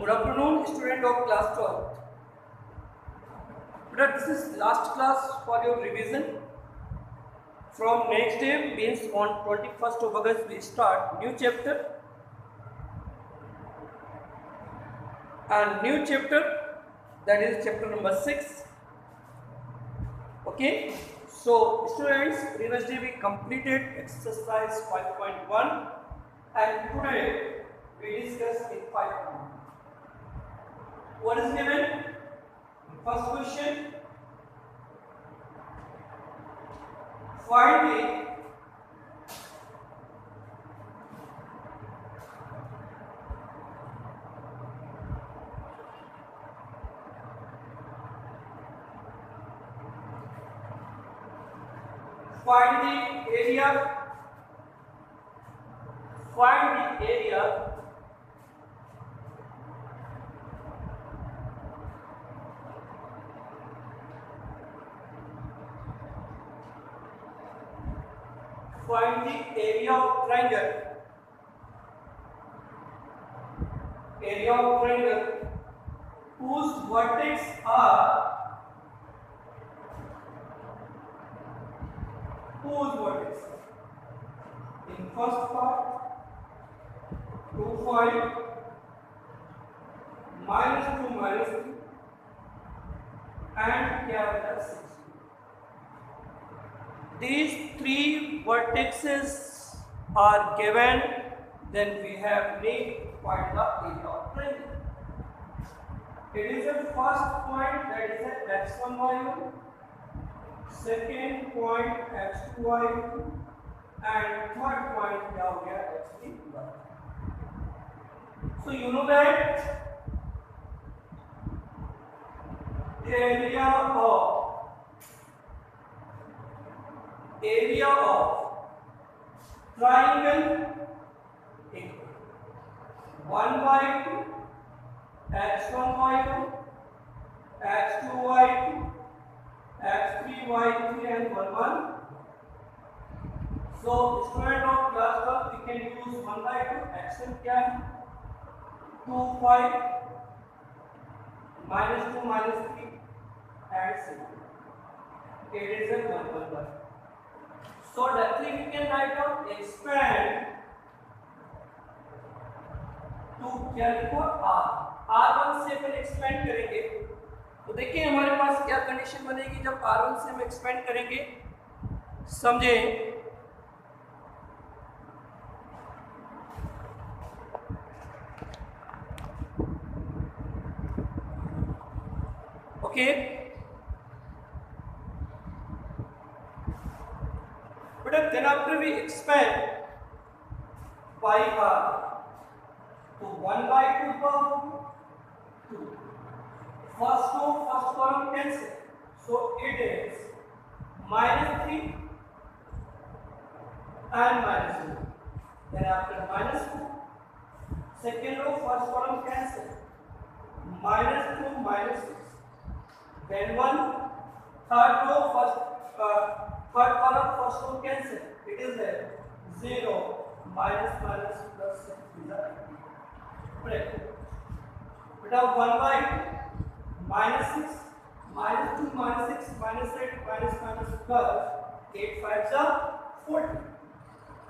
Good afternoon, student of class 12. But this is last class for your revision. From next day means on 21st of August we start new chapter. And new chapter, that is chapter number 6. Okay. So students, previous day we completed exercise 5.1 and today we discuss in 5.1. What is given? First question. Find the area. Find the area find the area of triangle. Area of triangle whose vertex are in first part 2 5 -2 -3 and क्या होता है 6. These three vertices are given, then we have need to find the area of triangle. It is a first point, that is a x1 y1, second point x2 y2 and third point क्या हो गया x3 y. So you know that the area of 1 by 2 x1 y2 x2 y2 x3 y3 and 1 1. So student of class 12 we can use 1 by 2 x1 क्या है 2 5 -2 -3 and 6. It is a 1 1 1. So directly we can write down expand to क्या लिखो r1 से अपन expand करेंगे तो देखिए हमारे पास क्या कंडीशन बनेगी जब r1 से हम एक्सपेंड करेंगे. समझे? Okay. But then after we expand by r, so 1 by 2 power 2. First column cancel, so it is -3 and -2. Then after -2, second row first column cancel, -2 -6. Then 1, third row third column first row cancel, it is a 0 minus plus break. But 1 by 2 -6 -2 -6 -8 plus 8 5s are 40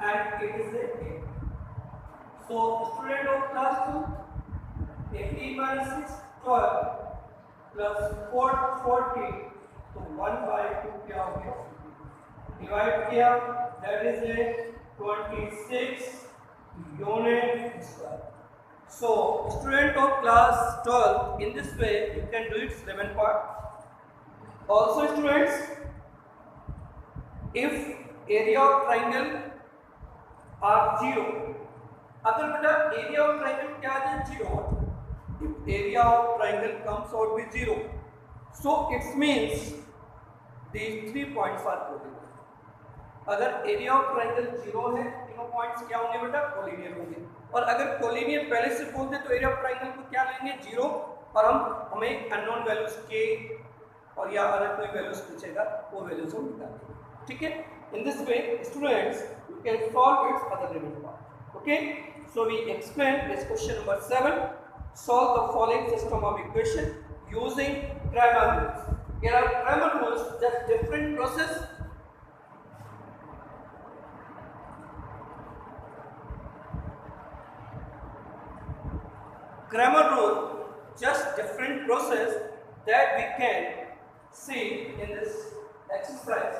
and it is a 8. So student of class 2 18 minus 6 12 plus 40 तो 1 by 2 क्या हो गया divide किया that is a 26 unit square. So student of class 12 in this way you can do it 7 part. Also students, if area of triangle are 0, अगर बेटा area of triangle क्या है 0, if area of triangle comes out with 0, so it means these 3 points are collinear. अगर area of triangle 0 है तीनों points क्या होंगे बेटा कोलिनियर होंगे. और अगर कोलिनियर पहले से बोल दे तो एरिया ऑफ ट्रायंगल को क्या लेंगे 0 और हमें अननोन वैल्यूज के और या अगर कोई वैल्यूज पूछेगा वो वैल्यूज हम निकालेंगे. ठीक है. In this way students you can solve it's other remaining part. Okay. So we explain this question number 7. solve the following system of equation using Cramer rules. Here are Cramer rules, just different process. Cramer rule, just different process that we can see in this exercise.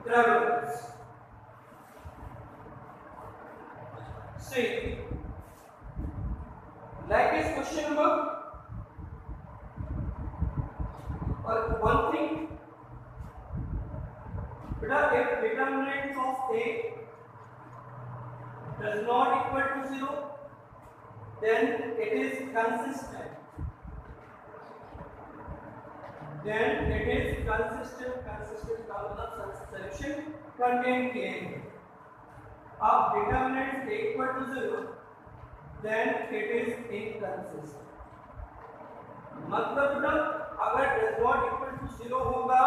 Cramer rules. See, like this question number, or one thing, if determinant of A does not equal to 0, then it is consistent. Consistent का मतलब solution contain A. अब determinant A equal to 0, then it is inconsistent. मतलब अगर does not equal to 0 होगा,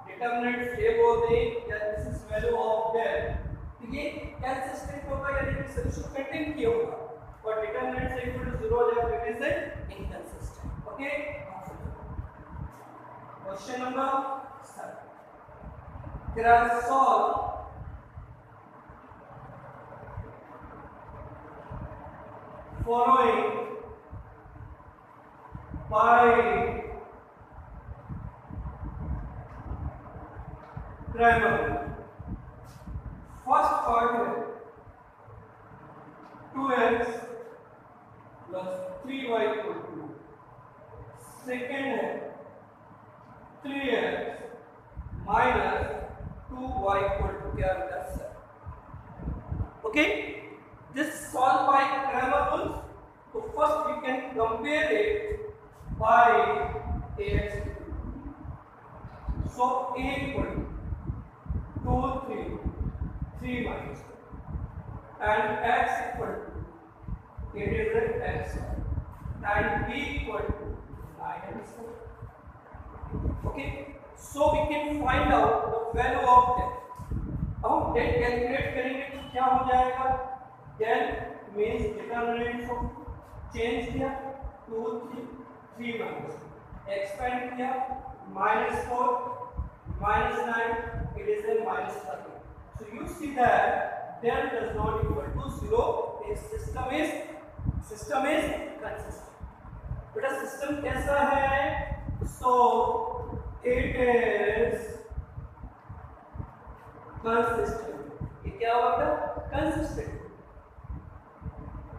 determinant A बोल दें या this is value of del, तो ये consistent होगा यानी कि solution contain किया होगा, और determinant से equal to 0 जब it is inconsistent. Okay? Question number 7. There are solve following by Cramer. First part है 2x plus 3y equal to 2. Second है 3x minus 2y equal to क्या होगा 7. Okay, this solved by Cramer rules. So first we can compare it by ax. So a equal to 2 3 minus 2, and x equal to it is an x, and b equal to 9 Okay, so we can find out the value of del. अब हम del calculate करेंगे तो क्या हो जाएगा, del means determinant को change किया 2 3 minus expand किया -4 -9, it is a -30. So you see that del does not equal to 0. Its system is consistent. बेटा सिस्टम कैसा है, so it is consistent. ये क्या होगा, consistent.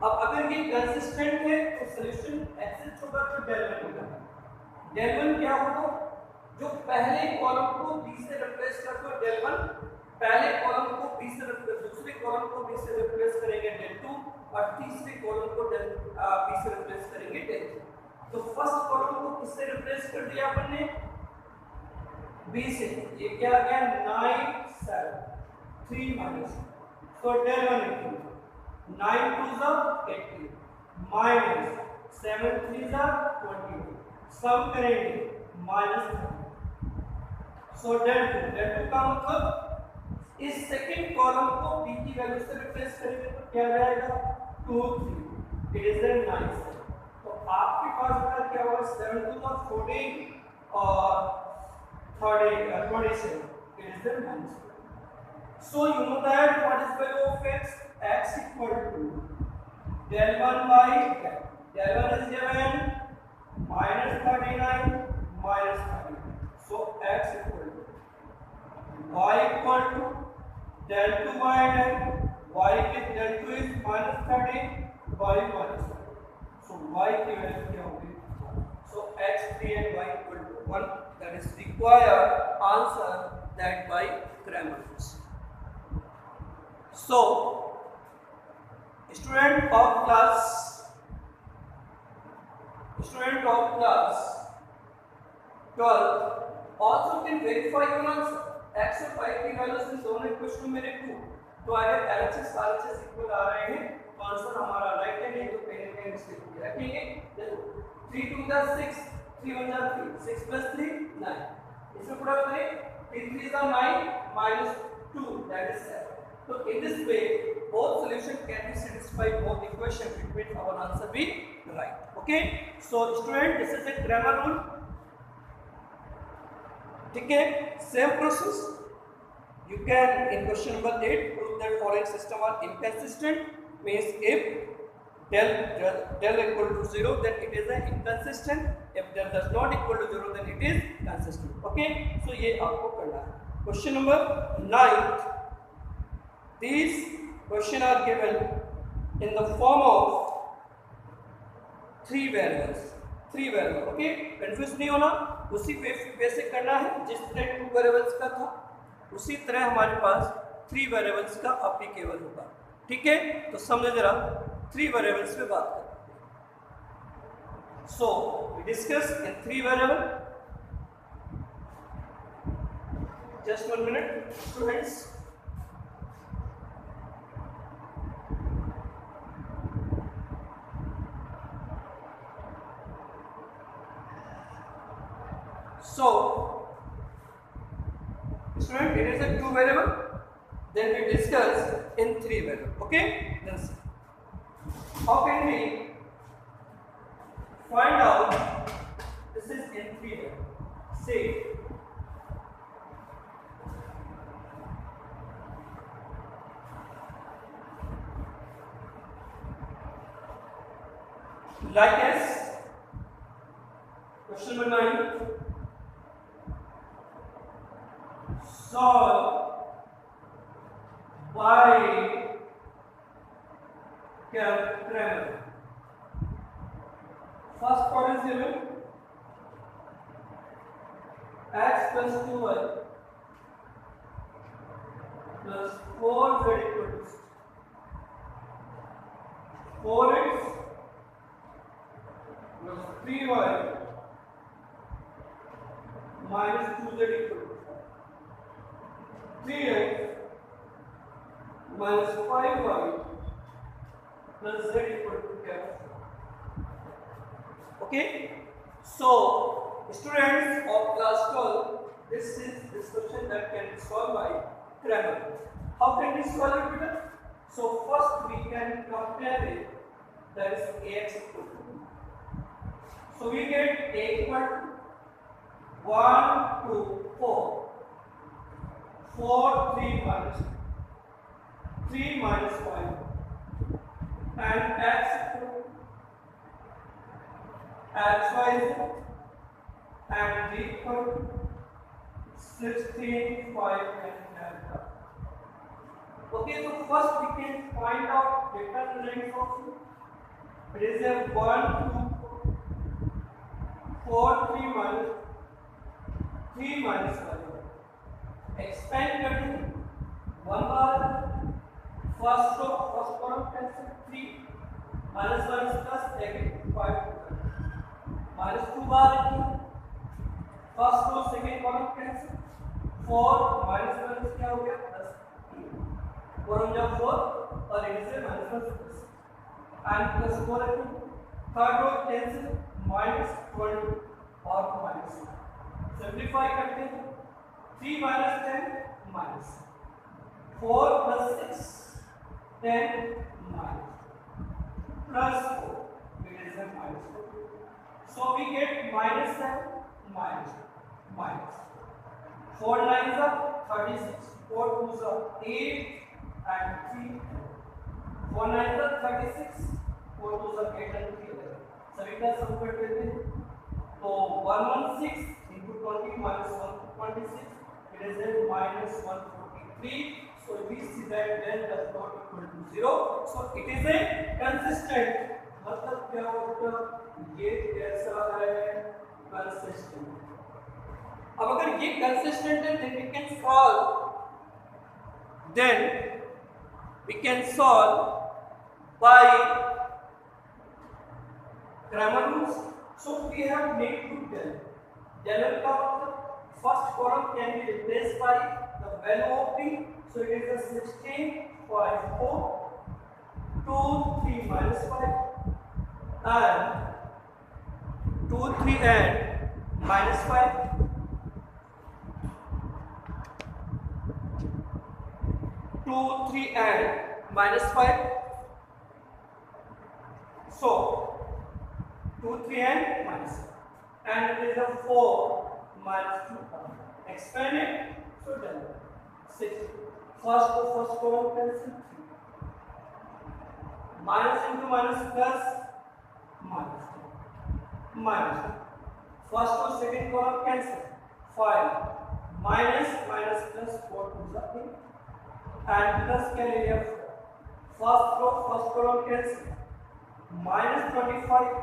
अब अगर ये consistent है तो solution एक्सिस्ट होगा तो del 1 होगा. del 1 क्या होगा, जो पहले कॉलम को b से रिप्लेस कर दो del 1, पहले कॉलम को b से रिप्लेस, दूसरे कॉलम को b से रिप्लेस करेंगे del 2, और तीसरे कॉलम को b से रिप्लेस करेंगे del 3. तो फर्स्ट कॉलम को किससे रिप्लेस कर दिया अपन ने, b से. ये क्या आ गया 9 7 3 minus, so del 1 equal 9 2 is 18 minus 7 3 is 22, सम करेंगे -30. so del 2 का मतलब इस सेकंड कॉलम को b की वैल्यू से रिप्लेस करेंगे तो क्या आ जाएगा 2 3, इट इज 9 7. तो आपके पास बेटा क्या होगा 7 2 is 14 और 27, it is the -4. So you know that what is value of x? X equal to del 1 by del. Del 1 is given -39 -30. So x equal to y equal to del 2 by del. Y के del 2 is -30 by -30. So y की value क्या होगी, so x 3 and y equal to 1. That is required answer that by Cramer rules. So student of class 12 also can verify your answer. x और y की values in दोनों equation में रखो तो अगर LHS RHS इक्वल आ रहे हैं तो आंसर हमारा राइट है, नहीं तो कहीं ना कहीं मिस्टेक हो गया. ठीक है, देखो 3 2 is 6, 3 1 is 3, 6 plus 3 9. इसमें पूरा करें 3 3 is 9 minus 2, that is 7. So in this way, both solution can be satisfied both equation, which means our answer be right. Okay. So student, this is a grammar rule. Okay. Same process. You can in question number 8 prove that following system are inconsistent. Means if del equal to 0, then it is an inconsistent. If del does not equal to 0, then it is consistent. Okay. So ये आपको करना है. Question number 9. These questions are given in the form of 3 variables. 3 variables. Okay. Confused नहीं होना. उसी basic करना है जिस तरह 2 वेरिएबल्स का था, उसी तरह हमारे पास 3 वेरिएबल्स का एप्लीकेबल होगा. ठीक है. तो समझे जरा 3 वेरिएबल्स पे बात करते हैं. So we discuss in 3 variable. Just 1 minute students. So student, it is a 2 variable, then we discuss in 3 variable. Okay. Then how can we find out this is in 3 variable? Say like as question number 9. Solve by Kramer. First part is given x plus 2y plus 4z equal to 4x plus 3y minus 2z equal to 3x minus 5y plus z equal to क्या? Okay. So students of class 12, this is this question that can be solved by Kramer. How can we solve it better? So first we can compare it. That is ax equal to. So we get a equal to 1, 2, 4. 4, 3 minus 3 minus 5 and x equal x y and d equal 16, 5 and delta. Okay, so first we can find out determinant function. It is a 1, 2, 4, 3 minus 5. Expand करते हैं 1 बार first row first column cancel 3 minus 1 is plus negative 5 minus 2 बार first row second column cancel 4 minus 1 is क्या हो गया plus 4 on जब 4 और it से minus 1 प्लस and plus 4 है थर्ड रो कैंसिल minus 12 और minus सिंपलीफाई करते हैं 3 minus 10 minus 4 plus 6 10 minus plus 4 it is a minus 4. So we get minus 7 minus 4 9s are 36 4 2s are 8 and 3 4 9s are 36 4 2s are 8 and 3 सभी का सम कर देते हैं तो 116 into 20 minus 126 it is a minus 143. So we see that del does not equal to 0. So it is a consistent. मतलब क्या होगा ये कैसा है consistent. अब अगर ये consistent है then we can solve by Kramer rules. So we have made two del का मतलब first column can be replaced by the value of t. So it is a 16, 5, 4, 2, 3 minus 5 and 2, 3 and minus 5. 2, 3 and minus 5. So 2, 3 and minus 5. And it is a 4 minus 2. Expand it. So then 6. First column cancel. Minus into minus plus minus. Minus. First or second column cancel. 5 minus plus 4 to the 8 and plus can area 4. First column cancel. Minus 25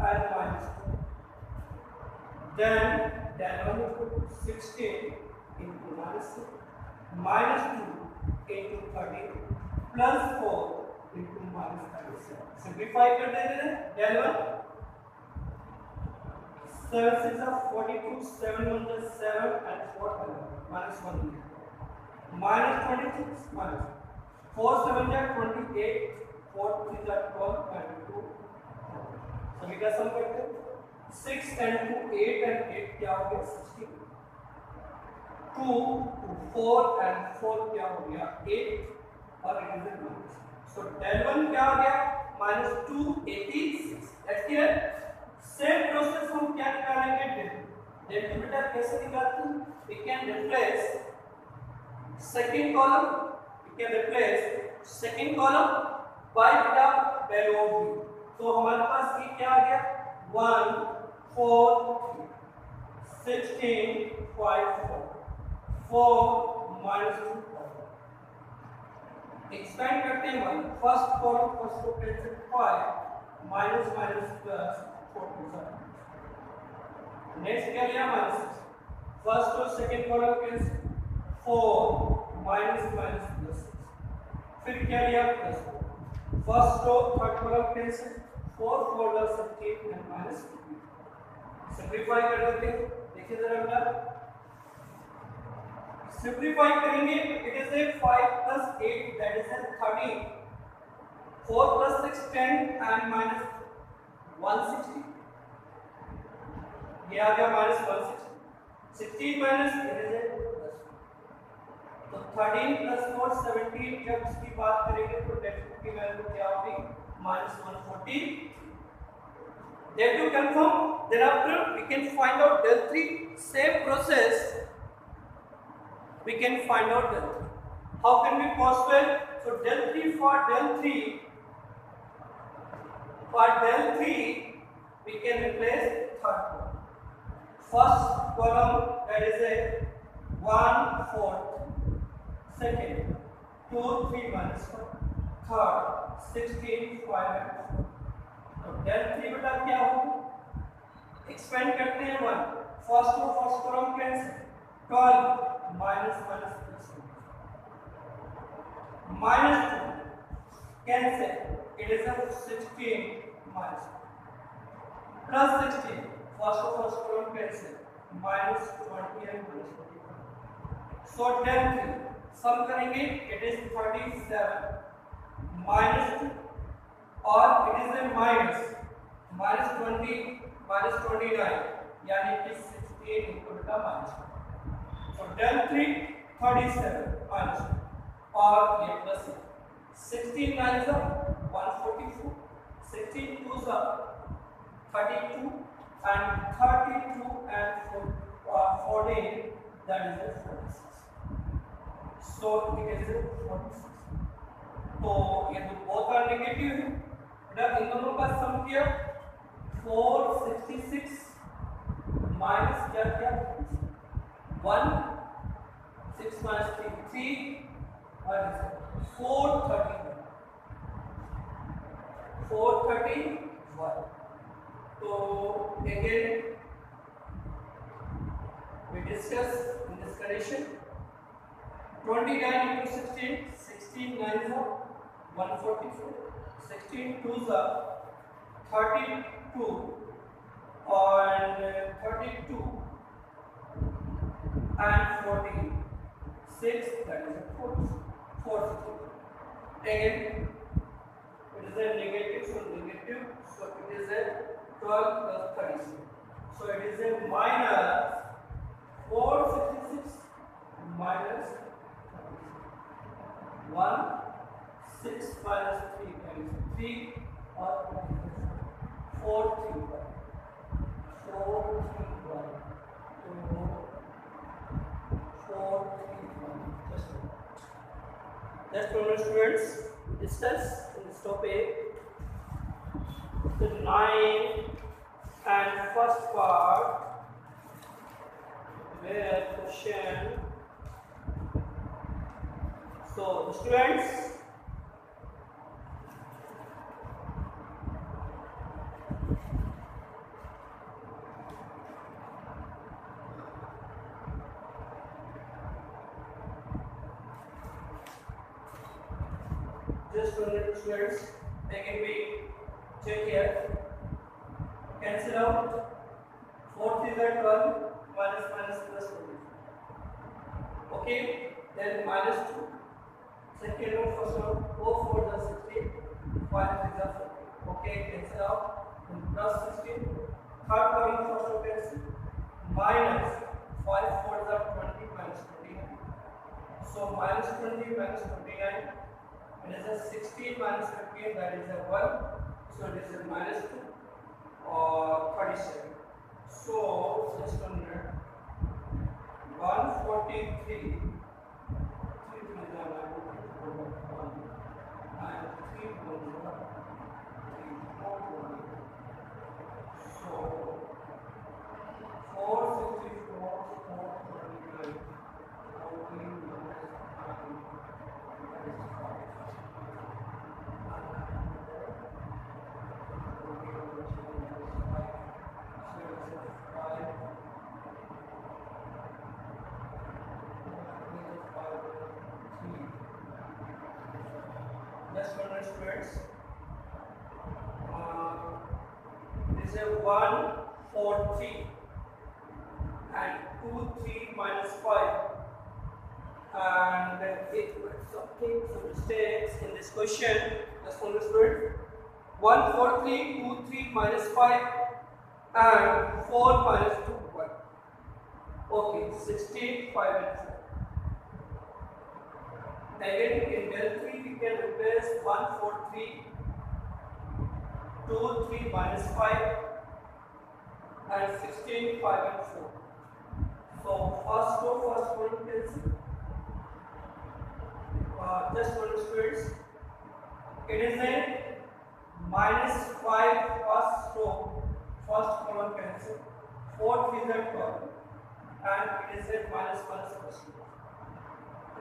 and minus 4. Then 1 equal 16 into minus 6 minus 2 into 30 plus 4 into minus 37. Simplify कर देते हैं. Del 1 7 6 are 42, 7 1 is 7 and 4 minus 1 minus 26 minus 4 7 are 28, 4 3 are 12 and 2 सभी का सम करते हैं. 6 and 2 8 and 8 क्या हो गया 16. 2 4 and 4 क्या हो गया 8 और it is a minus. So del 1 क्या हो गया minus 286. That's clear. Same process हम क्या निकालेंगे del 2 बेटा कैसे निकालते हैं. We can replace second column by beta value of b. तो हमारे पास ये क्या आ गया 1 4 16 5 4 minus 2. एक्सपेंड करते हैं 1 फर्स्ट कॉलम फर्स्ट को कैंसिल 5 माइनस प्लस 4 नेक्स्ट क्या लिया माइनस. फर्स्ट और second column cancel 4 minus plus 6 फिर क्या लिया प्लस 4. फर्स्ट और third column cancel 4 4 plus 16 and minus 2. Simplify कर देते हैं. देखिए जरा बेटा सिंपलीफाई करेंगे. It is a 5 plus 8 that is a 13. 4 plus 6 10 and minus 160. ये आ गया minus 160. 16 minus it is a plus. तो 13 plus 4 17. जब इसकी बात करेंगे तो del 2 की वैल्यू क्या होगी minus 140. Del 2 confirm. Thereafter we can find out del 3. Same process. We can find out del 3. How can we possible? So del 3 for del 3 we can replace third column. First column that is a 1 4. Second 2 3 minus 1. Third 16 5 and 4. तो del 3 बेटा क्या होगा. Expand करते हैं 1 first column cancel 12 minus plus minus 2 cancel. It is a 16 minus plus 16 first column cancel minus 20 and minus 25. So del 3 sum करेंगे it is 37 minus 2 और it is a minus 20 minus 29 यानी कि 16 equal to minus 2. So del 3 37 minus 2 और ये plus 16 9 are 144. 16 2s are 32 and 32 and 14 that is a 46. So it is a 46. तो ये तो both are negative है. बेटा इन दोनों का सम किया 466 माइनस क्या 1 6 minus 3 3 और 431. So again we discuss in this condition 29 into 16 16 9s are 144. 16 2s are 32 and 32 and 14 6 that is a 4. Again it is a negative, so it is a 12 plus 36. So it is a minus 466 minus 1 6 minus 3 times 3 or 4 3 1 4 3 1 2 4 3 1 just that's problem students discuss in this topic the 9 and first part where question. So students just for the students they can be check here cancel out 4 3 that 12 minus minus plus 20 okay then minus 2 second row first row 4 4 the 16 5 3 the 40 okay cancel out then plus 16 third coming first row cancel minus 5 4 the 20 minus 29 so minus 20 minus 29 and is a 16 minus 15 that is a 1 so it is a minus 2 or 37 so just 143 3 and 3 so 464 429 Just for my students, this is a 1 4 3 and 2 3 minus 5 and it was something some mistakes in this question. Just for my students, 1 4 3 2 3 minus 5 and 4 minus 2 1 okay 16 5 and 4. Again in del 3 we can replace 1 4 3 2 3 minus 5 and 16 5 and 4. So first row first column cancel. Just for students it is a minus 5 first row first column cancel 4 3 that column and it is a minus minus plus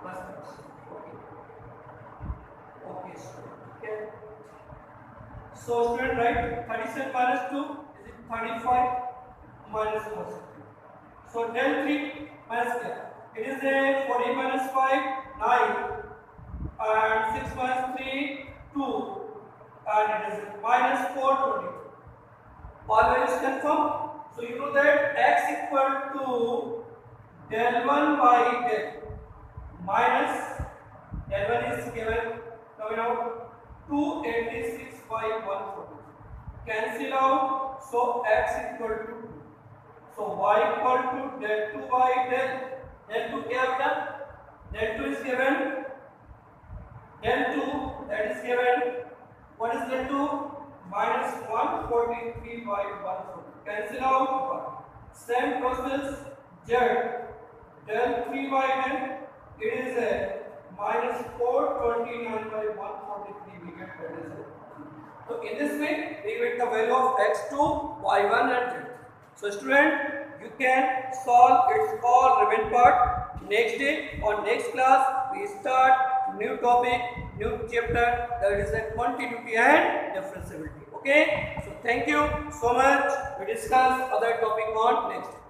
plus okay okay so student write 37 minus 2 is it 35 minus 4 so del 3 minus it is a 40 minus 5 9 and 6 minus 3 2 and it is a minus 4 22 all values confirm so you know that x equal to del 1 by del minus del 1 is given coming out 286 by 140 cancel out so x equal to 2 so y equal to del 2 by del 2 क्या होगा del 2 is given del 2 that is given what is del 2 minus 143 by 140 cancel out 1 same process z del 3 by del it is a minus 429 by 143 we get that is it. So in this way we get the value of x2 y1 and z. So student you can solve its all remaining part next day or next class we start new topic new chapter that is a continuity and differentiability okay so thank you so much we discuss other topic on next